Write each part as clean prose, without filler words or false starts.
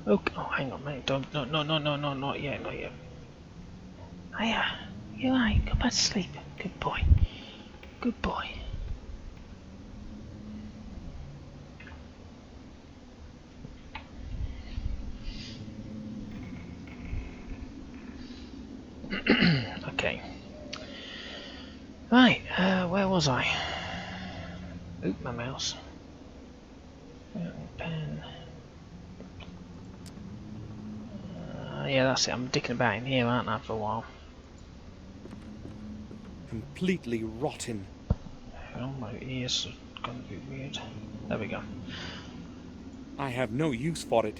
Okay. Oh, hang on, mate. Don't. No, no, no, no, no, not yet, not yet. Hiya. You alright? Go back to sleep. Good boy. Good boy. Okay. Right, where was I? Oop, my mouse. Pen. Yeah, that's it. I'm dicking about in here, aren't I, for a while? Completely rotten. Oh, my ears are going to be weird. There we go. I have no use for it.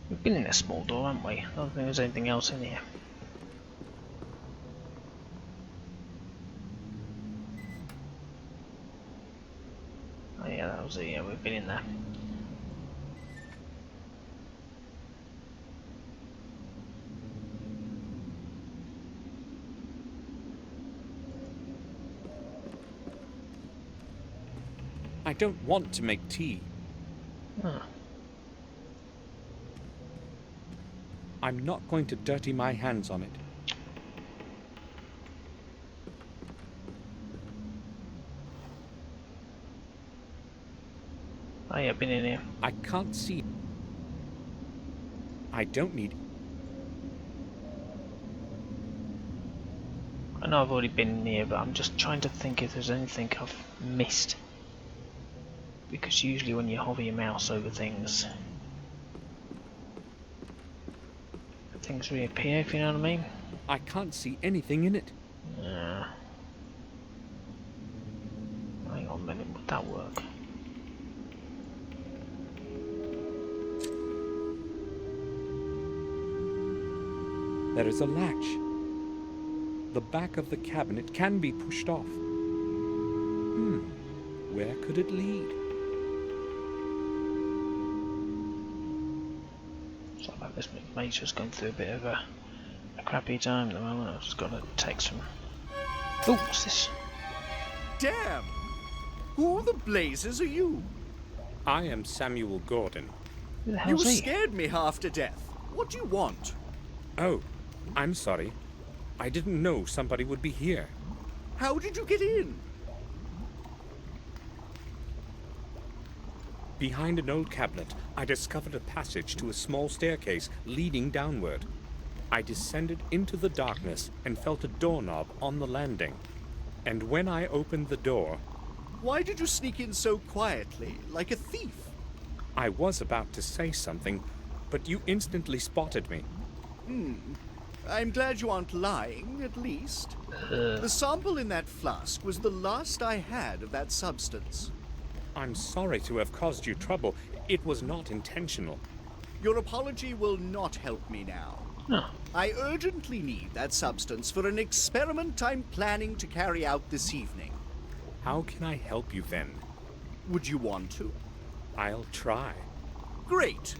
We've been in a small door, haven't we? I don't think there's anything else in here. Oh yeah, that was it. Yeah, we've been in there. I don't want to make tea. Oh. I'm not going to dirty my hands on it. Oh yeah, been in here. I can't see. I don't need. I know I've already been in here, but I'm just trying to think if there's anything I've missed. Because usually when you hover your mouse over things, things reappear, if you know what I mean. I can't see anything in it. Hang on a minute, would that work? There is a latch. The back of the cabinet can be pushed off. Where could it lead? Sorry about this, mate's just going through a bit of a crappy time at the moment. I've just got a text from... Oh, what's this? Damn! Who the blazes are you? I am Samuel Gordon. Who the You hell's he? scared me half to death. What do you want? Oh, I'm sorry. I didn't know somebody would be here. How did you get in? Behind an old cabinet, I discovered a passage to a small staircase leading downward. I descended into the darkness and felt a doorknob on the landing. And when I opened the door, Why did you sneak in so quietly, like a thief? I was about to say something, but you instantly spotted me. I'm glad you aren't lying, at least. The sample in that flask was the last I had of that substance. I'm sorry to have caused you trouble. It was not intentional. Your apology will not help me now. No. I urgently need that substance for an experiment I'm planning to carry out this evening. How can I help you then? Would you want to? I'll try. Great.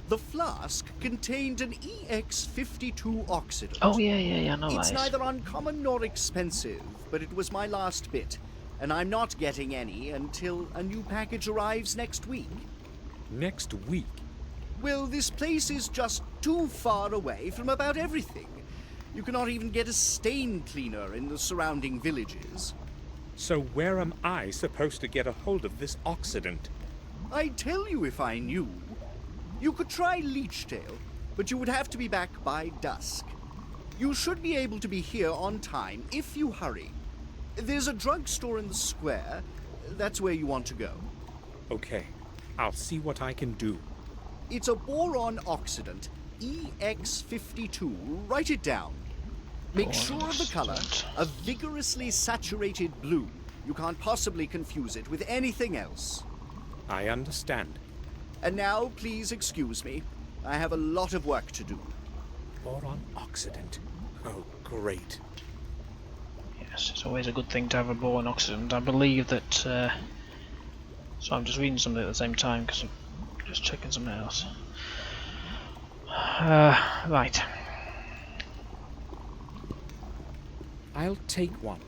The flask contained an EX52 oxidant. Oh yeah, I know It's that is. neither uncommon nor expensive, but it was my last bit, and I'm not getting any until a new package arrives next week. Next week? Well, this place is just too far away from about everything. You cannot even get a stain cleaner in the surrounding villages. So where am I supposed to get a hold of this oxidant? I'd tell you if I knew. You could try Leechtail, but you would have to be back by dusk. You should be able to be here on time if you hurry. There's a drugstore in the square. That's where you want to go. Okay, I'll see what I can do. It's a boron oxidant, EX52. Write it down. Make sure of the color, a vigorously saturated blue. You can't possibly confuse it with anything else. I understand. And now, please excuse me. I have a lot of work to do. Boron oxidant. Oh, great. Yes, it's always a good thing to have a boron oxidant. I believe that... So I'm just reading something at the same time because I'm just checking something else. Right. I'll take one.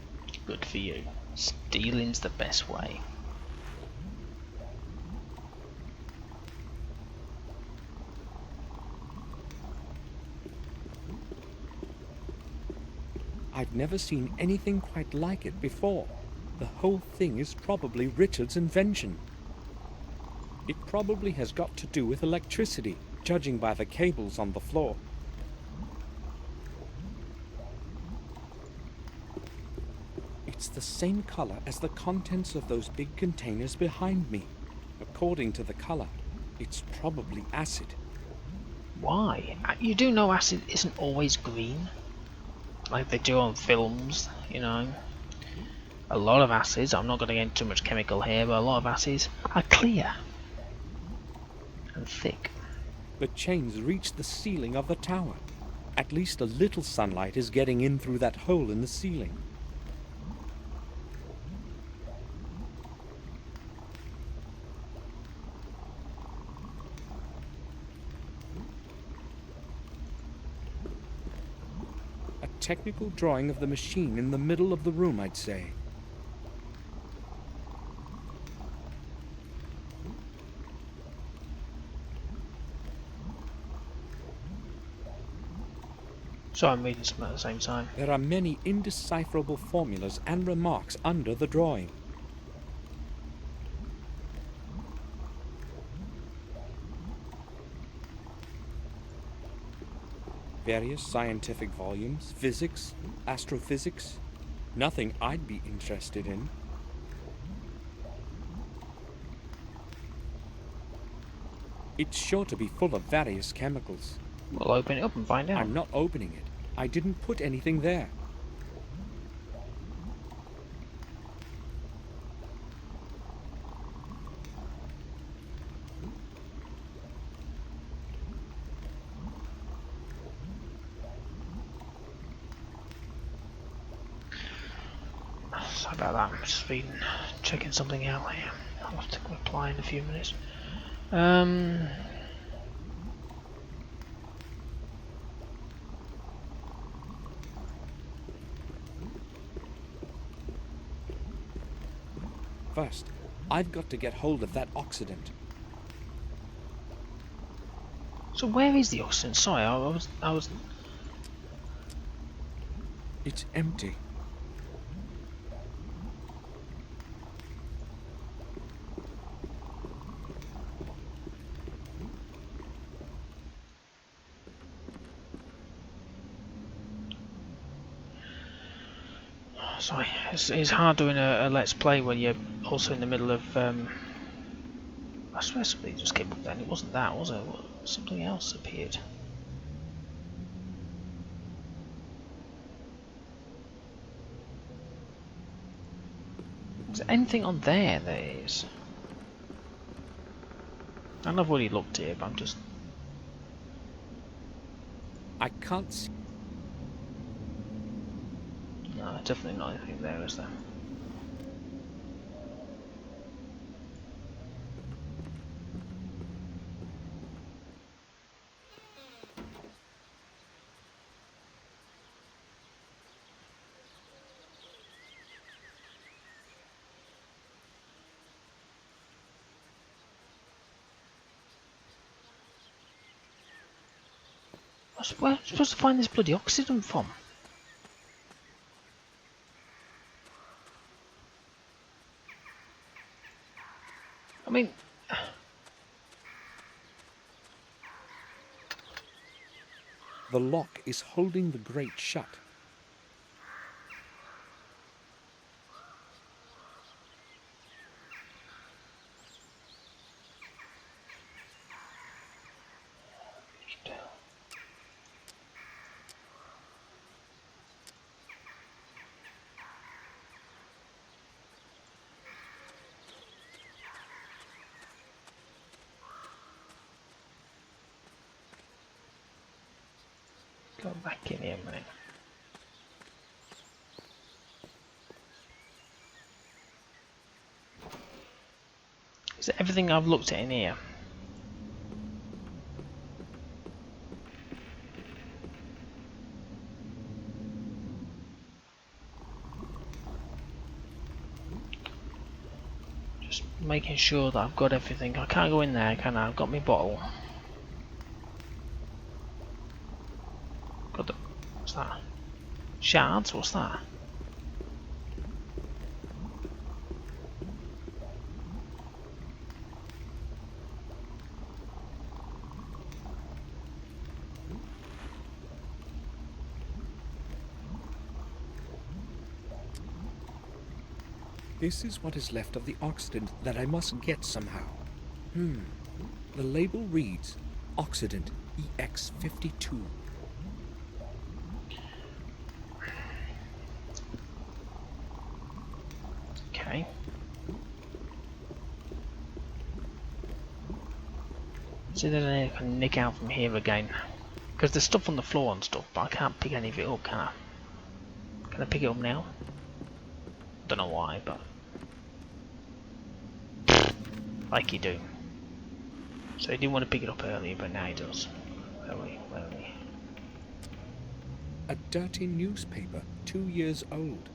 Good for you. Stealing's the best way. I've never seen anything quite like it before. The whole thing is probably Richard's invention. It probably has got to do with electricity, judging by the cables on the floor. It's the same color as the contents of those big containers behind me. According to the color, it's probably acid. Why? You do know acid isn't always green, like they do on films, you know. A lot of acids, I'm not going to get into too much chemical here, but a lot of acids are clear and thick. The chains reach the ceiling of the tower. At least a little sunlight is getting in through that hole in the ceiling. A technical drawing of the machine in the middle of the room, I'd say. So I'm reading some at the same time. There are many indecipherable formulas and remarks under the drawing. Various scientific volumes, physics, astrophysics. Nothing I'd be interested in. It's sure to be full of various chemicals. We'll open it up and find out. I'm not opening it. I didn't put anything there. Sorry about that, I'm just checking something out here. I'll have to reply in a few minutes. First, I've got to get hold of that oxidant. So where is the oxygen? Sorry, I was. It's empty. Sorry, it's hard doing a let's play when you're also in the middle of. I swear somebody just came up then. It wasn't that, was it? Something else appeared. Is there anything on there? There is. I know I've already looked here, but I'm just. I can't see. No, definitely not anything there, is there? Where am I supposed to find this bloody oxygen from? I mean, The lock is holding the grate shut. go back in here a minute. Is it everything I've looked at in here? Just making sure that I've got everything. I can't go in there, can I? I've got my bottle. Got the... What's that? Shards? What's that? This is what is left of the oxidant that I must get somehow. The label reads Oxidant EX52. Okay. See if there's anything I can nick out from here again. Because there's stuff on the floor and stuff, but I can't pick any of it up, can I? Can I pick it up now? Don't know why, but... like you do. So he didn't want to pick it up earlier, but now he does. Where are we? Where are we? A dirty newspaper, 2 years old.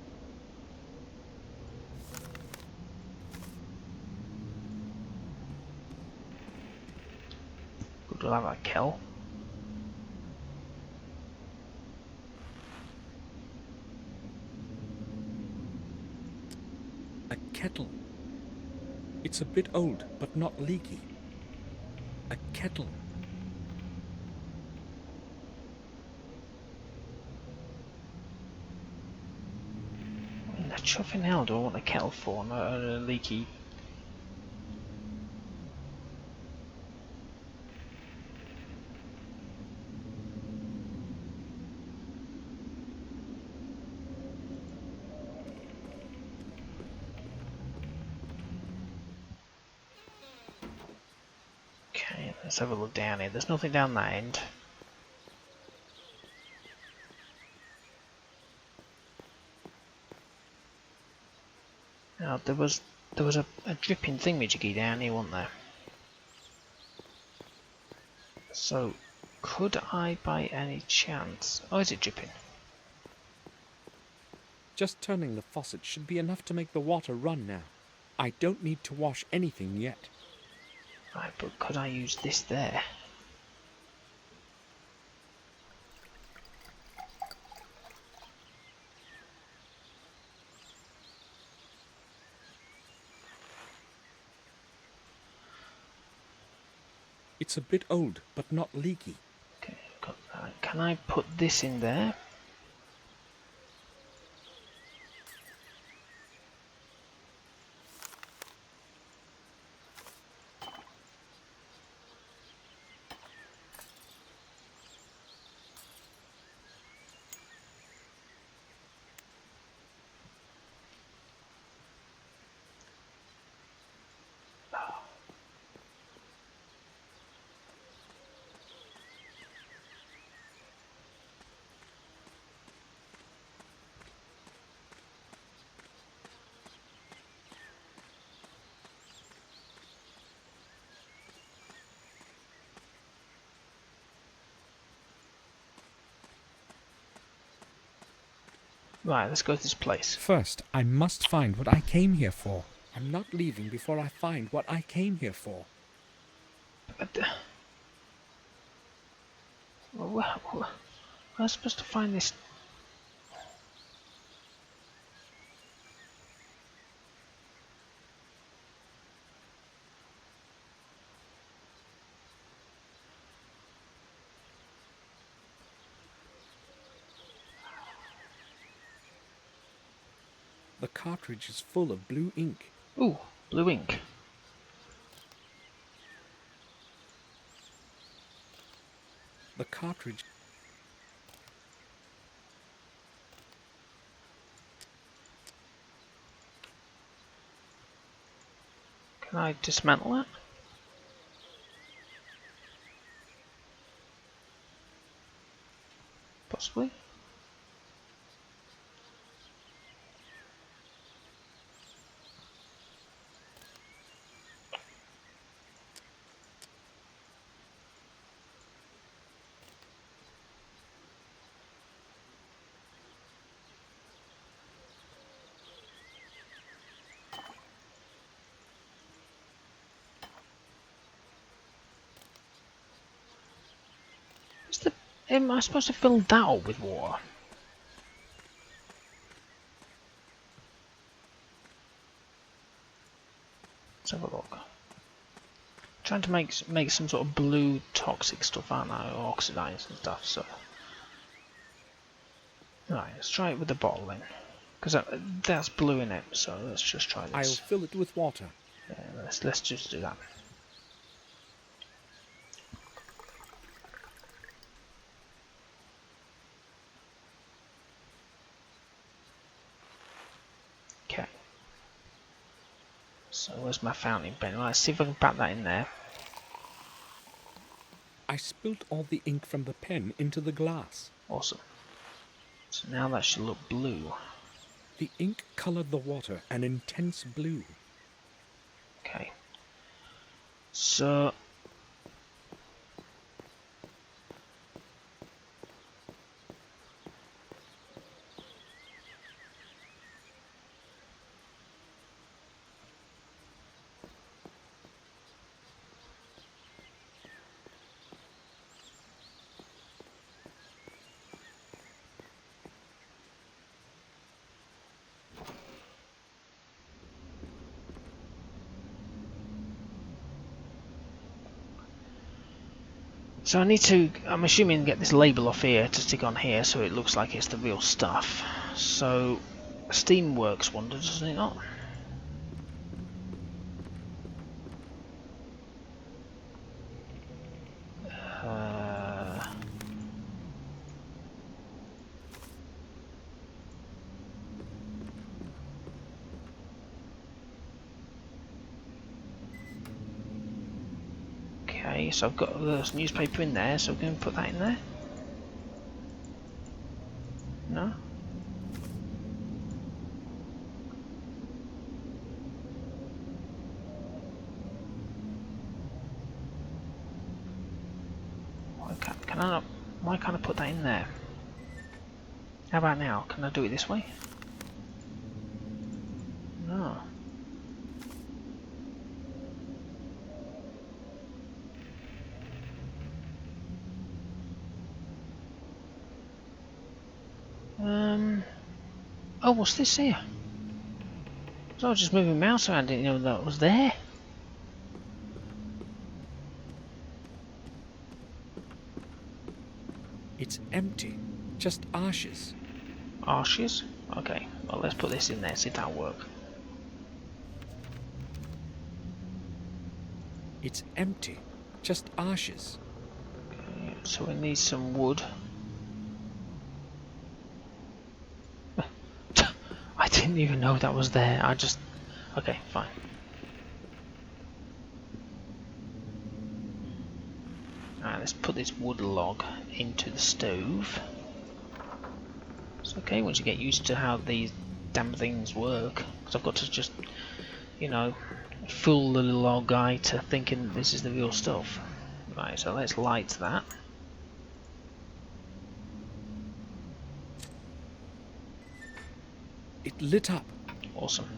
Good, we'll have a kill. A kettle. It's a bit old, but not leaky. A kettle. What the chuffing hell do I want a kettle for? Not a leaky... Okay, let's have a look down here. There's nothing down that end. Now, there was a dripping thingamajiggy down here, wasn't there? So, could I by any chance... oh, is it dripping? Just turning the faucet should be enough to make the water run now. I don't need to wash anything yet. Right, but could I use this there? It's a bit old, but not leaky. Okay, got that. Can I put this in there? Right, let's go to this place. First, I must find what I came here for. I'm not leaving before I find what I came here for. But, where am I supposed to find this? The cartridge is full of blue ink. Ooh, blue ink. The cartridge... Can I dismantle it? Possibly. Am I supposed to fill that up with water? Let's have a look. Trying to make some sort of blue toxic stuff, aren't I? Or oxidize and stuff, so. Right, let's try it with the bottle then. Because that's blue in it, so let's just try this. I'll fill it with water. Yeah, let's just do that. Okay. So where's my fountain pen? Let's see if I can pack that in there. I spilt all the ink from the pen into the glass. Awesome. So now that should look blue. The ink colored the water an intense blue. Okay. So So I need to, I'm assuming, get this label off here to stick on here so it looks like it's the real stuff. So steam works wonders, doesn't it not? Okay, so I've got the newspaper in there, so we're going to put that in there. No? Why can't I put that in there? How about now? Can I do it this way? No. Oh, what's this here? So I was just moving my mouse around, didn't know that was there. It's empty. Just ashes. Ashes? Okay, well let's put this in there, see if that'll work. It's empty. Just ashes. Okay, so we need some wood. I didn't even know that was there. I just... Okay, fine. Alright, let's put this wood log into the stove. It's okay once you get used to how these damn things work. Because I've got to just, you know, fool the little old guy to thinking this is the real stuff. Right, so let's light that. It lit up. Awesome.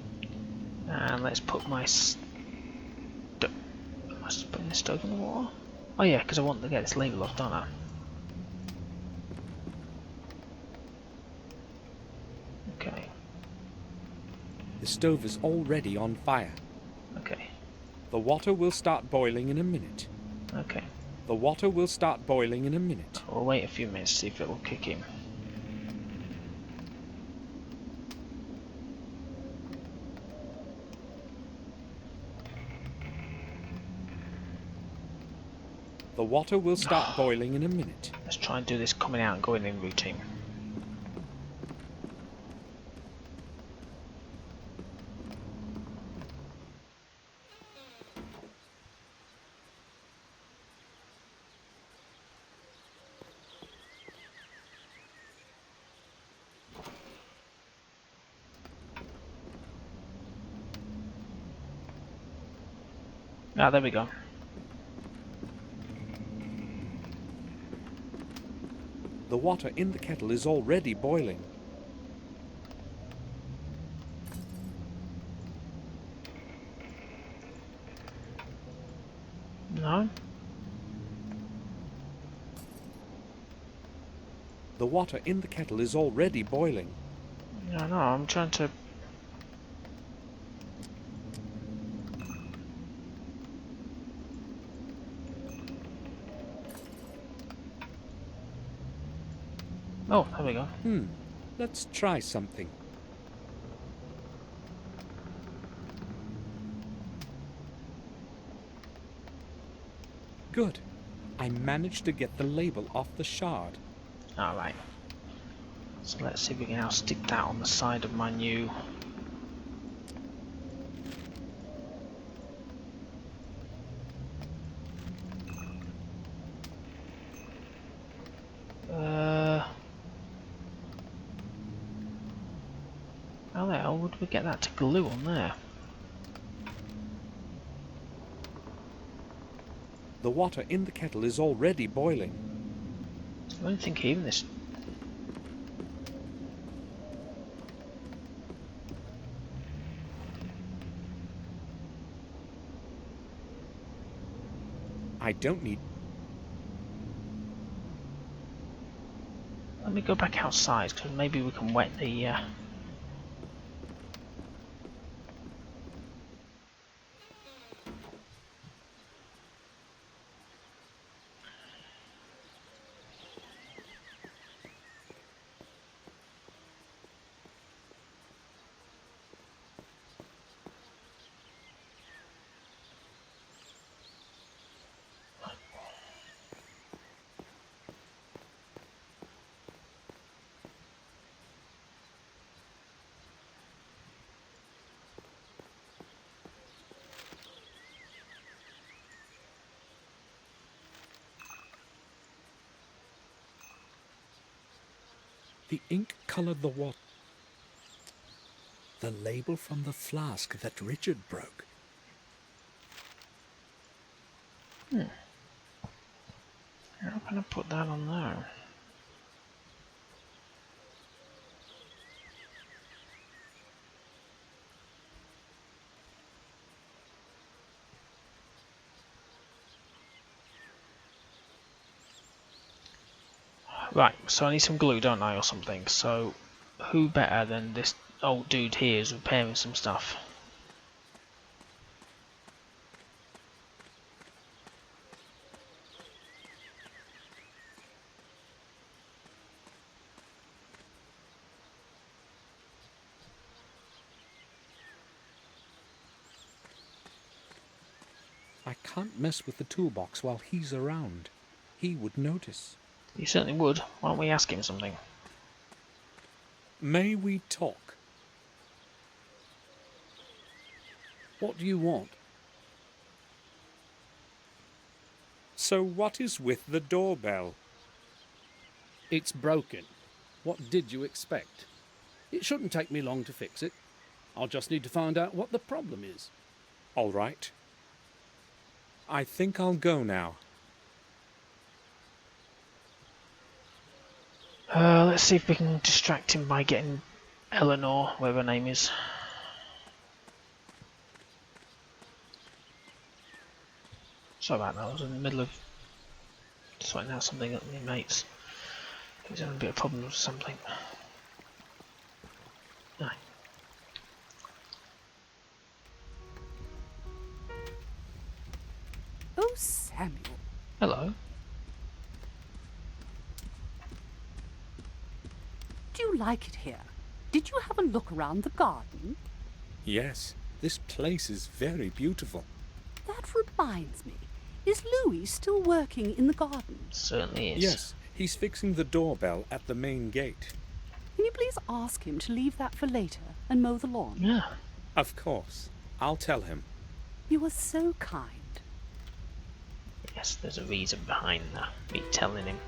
And let's put my am I just putting the stove in the water? Oh yeah, because I want to get this label off, don't I? Okay. The stove is already on fire. Okay. The water will start boiling in a minute. Okay. The water will start boiling in a minute. We'll wait a few minutes to see if it will kick in. The water will start boiling in a minute. Let's try and do this coming out and going in routine. Ah, there we go. The water in the kettle is already boiling. No? The water in the kettle is already boiling. No, I'm trying to... Oh, there we go. Let's try something. Good. I managed to get the label off the shard. Alright. So let's see if we can now stick that on the side of my new... How the hell would we get that to glue on there? The water in the kettle is already boiling. I don't think even this... I don't need... Let me go back outside, because maybe we can wet the... The ink colored the water. The label from the flask that Richard broke. How can I put that on there? Right, so I need some glue, don't I, or something. So, who better than this old dude here is repairing some stuff? I can't mess with the toolbox while he's around. He would notice. You certainly would. Why don't we ask him something? May we talk? What do you want? So what is with the doorbell? It's broken. What did you expect? It shouldn't take me long to fix it. I'll just need to find out what the problem is. All right. I think I'll go now. Let's see if we can distract him by getting Eleanor, whatever her name is. Sorry about that, I was in the middle of sorting out something at my mate's. He's having a bit of problems with something. No. Oh, Samuel. Hello. Do you like it here? Did you have a look around the garden? Yes, this place is very beautiful. That reminds me. Is Louis still working in the garden? Certainly is. Yes, he's fixing the doorbell at the main gate. Can you please ask him to leave that for later and mow the lawn? Yeah. Of course. I'll tell him. You are so kind. Yes, there's a reason behind me telling him.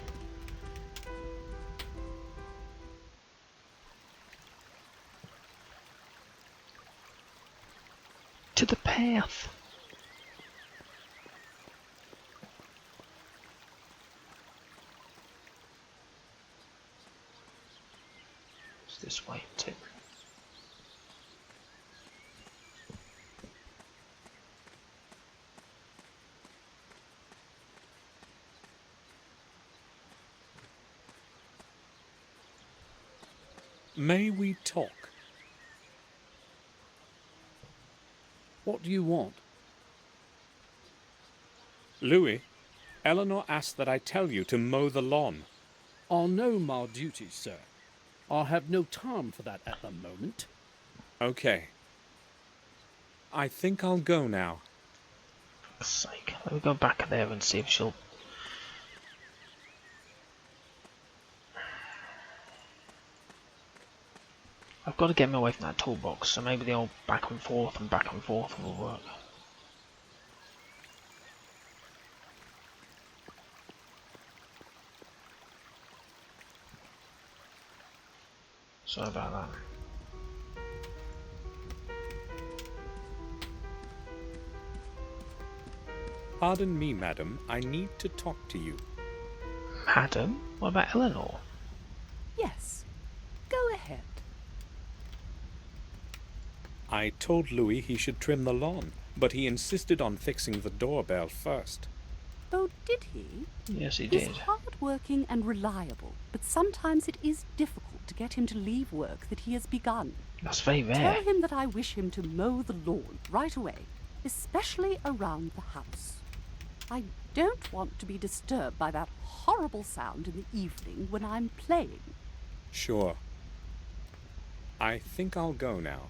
To the path. It's this way too. May we talk? What do you want? Louis, Eleanor asked that I tell you to mow the lawn. I'll know my duties, sir. I have no time for that at the moment. Okay. I think I'll go now. For God's sake. Let me go back there and see if she'll... I've got to get me away from that toolbox, so maybe the old back and forth will work. Sorry about that. Pardon me, madam. I need to talk to you. Madam? What about Eleanor? Yes, go ahead. I told Louis he should trim the lawn, but he insisted on fixing the doorbell first. Oh, did he? Yes, he He's did. hard-working and reliable, but sometimes it is difficult to get him to leave work that he has begun. That's very rare. Tell him that I wish him to mow the lawn right away, especially around the house. I don't want to be disturbed by that horrible sound in the evening when I'm playing. Sure. I think I'll go now.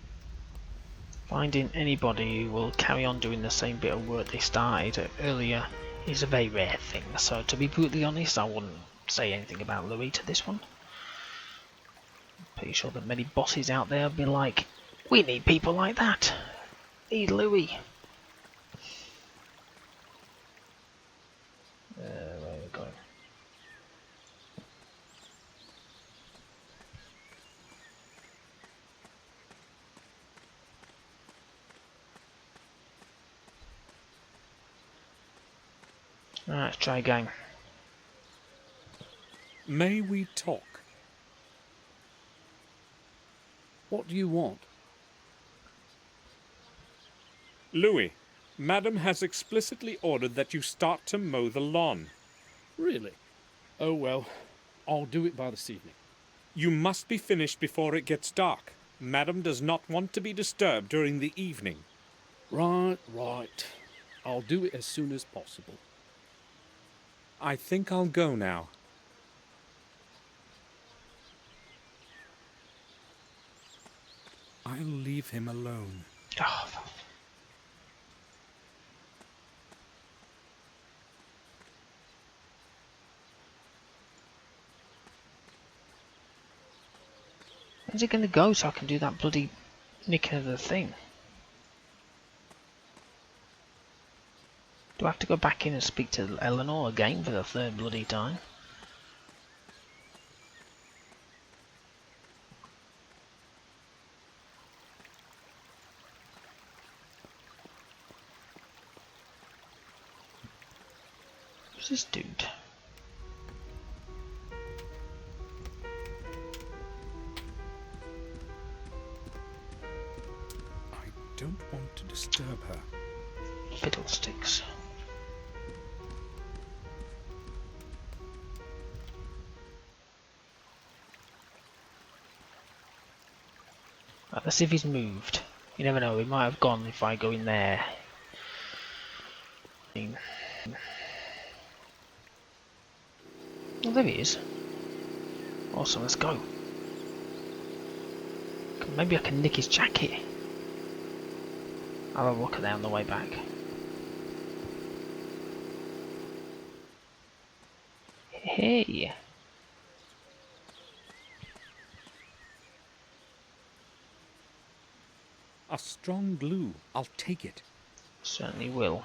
Finding anybody who will carry on doing the same bit of work they started earlier is a very rare thing, so to be brutally honest, I wouldn't say anything about Louis to this one. I'm pretty sure that many bosses out there will be like, we need people like that. Need Louis. Where are we going? Alright, let's try again. May we talk? What do you want? Louis, madam has explicitly ordered that you start to mow the lawn. Really? Oh, well, I'll do it by this evening. You must be finished before it gets dark. Madam does not want to be disturbed during the evening. Right. I'll do it as soon as possible. I think I'll go now. I'll leave him alone. Oh, where's it going to go so I can do that bloody nicking of the thing? Do I have to go back in and speak to Eleanor again for the third bloody time? Who's this dude? I don't want to disturb her. Fiddlesticks. Right, let's see if he's moved. You never know, he might have gone if I go in there. Oh, there he is. Awesome, let's go. Maybe I can nick his jacket. I'll have a look at that on the way back. Hey! A strong glue. I'll take it. Certainly will.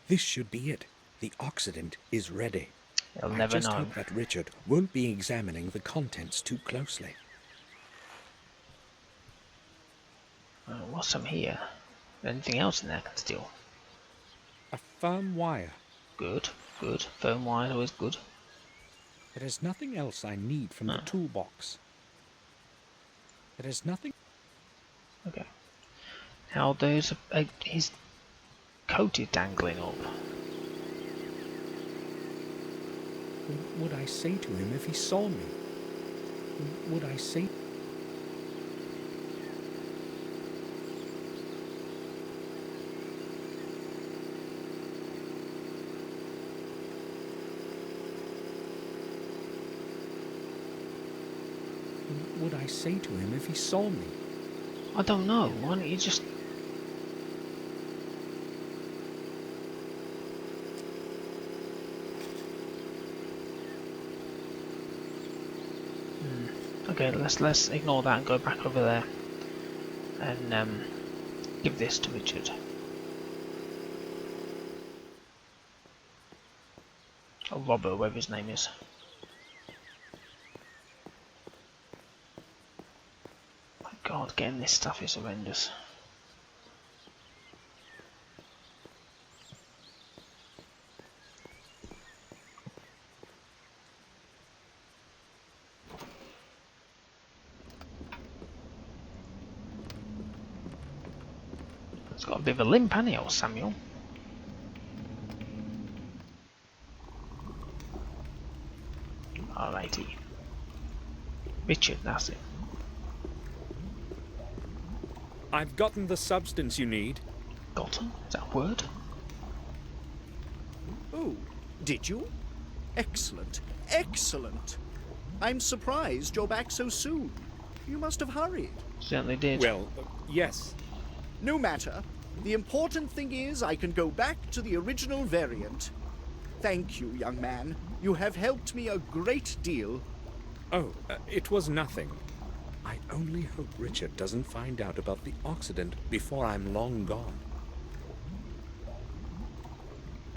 This should be it. The oxidant is ready. They'll I never just know. hope that Richard won't be examining the contents too closely. What's some here? Anything else in there I can steal? A firm wire. Good, good. Firm wire always good. There is nothing else I need from the toolbox. There is nothing... Okay. Now there's his coat is dangling up. What would I say to him if he saw me? Would I say... What would I say to him if he saw me? I don't know. Why don't you just... Okay, let's ignore that and go back over there and give this to Richard. Or Robert, whatever his name is. My God, getting this stuff is horrendous. It's got a bit of a limp, hasn't he, old Samuel? Alrighty. Richard, that's it. I've gotten the substance you need. Gotten? Is that a word? Oh, did you? Excellent. Excellent. I'm surprised you're back so soon. You must have hurried. Certainly did. Well, yes. No matter. The important thing is I can go back to the original variant. Thank you, young man. You have helped me a great deal. Oh, it was nothing. I only hope Richard doesn't find out about the Occident before I'm long gone.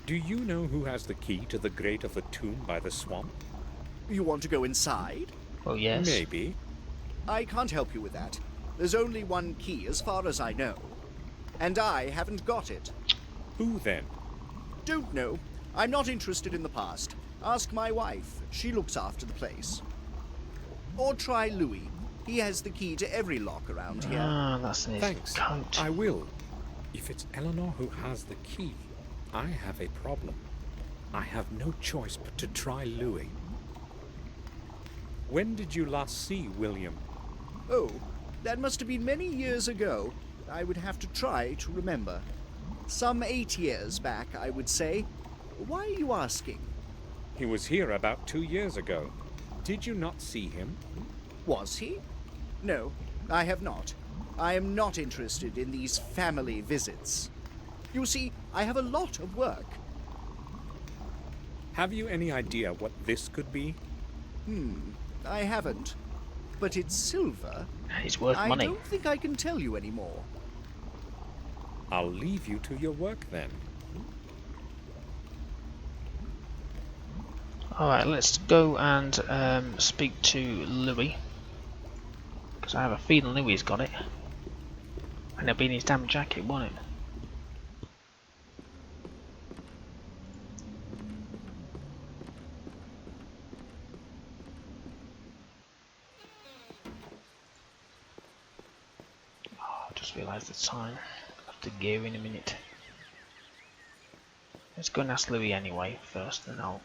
Do you know who has the key to the grate of the tomb by the swamp? You want to go inside? Well, yes. Maybe. I can't help you with that. There's only one key as far as I know. And I haven't got it. Who then? Don't know. I'm not interested in the past. Ask my wife. She looks after the place. Or try Louis. He has the key to every lock around here. Ah, that's in his Thanks. coat. I will. If it's Eleanor who has the key, I have a problem. I have no choice but to try Louis. When did you last see William? Oh, that must have been many years ago. I would have to try to remember. Some 8 years back, I would say. Why are you asking? He was here about 2 years ago. Did you not see him? Was he? No, I have not. I am not interested in these family visits. You see, I have a lot of work. Have you any idea what this could be? I haven't. But it's silver. It's worth money. I don't think I can tell you anymore. I'll leave you to your work then. Alright, let's go and speak to Louis. Because I have a feeling Louis's got it. And it'll be in his damn jacket, won't it? Oh, I just realised the time. I'll have to gear in a minute. Let's go and ask Louis anyway first, then I'll...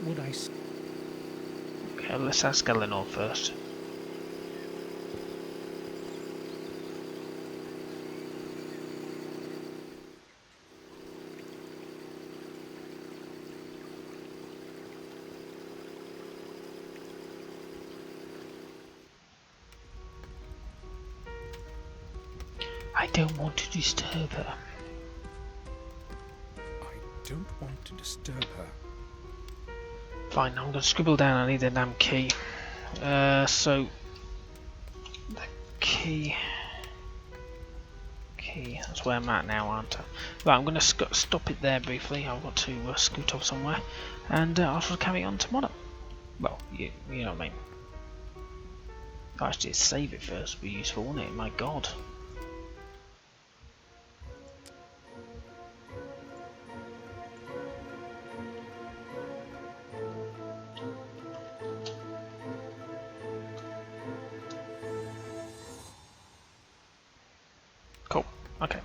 Would I... Okay, let's ask Eleanor first. I don't want to disturb her. I don't want to disturb her. Fine, I'm going to scribble down I need a damn key. So... The key... That's where I'm at now, aren't I? Right, I'm going to stop it there briefly. I've got to scoot off somewhere. And I shall carry on tomorrow. Well, you know what I mean. Actually, save it first would be useful, wouldn't it? My God. Cool. Okay.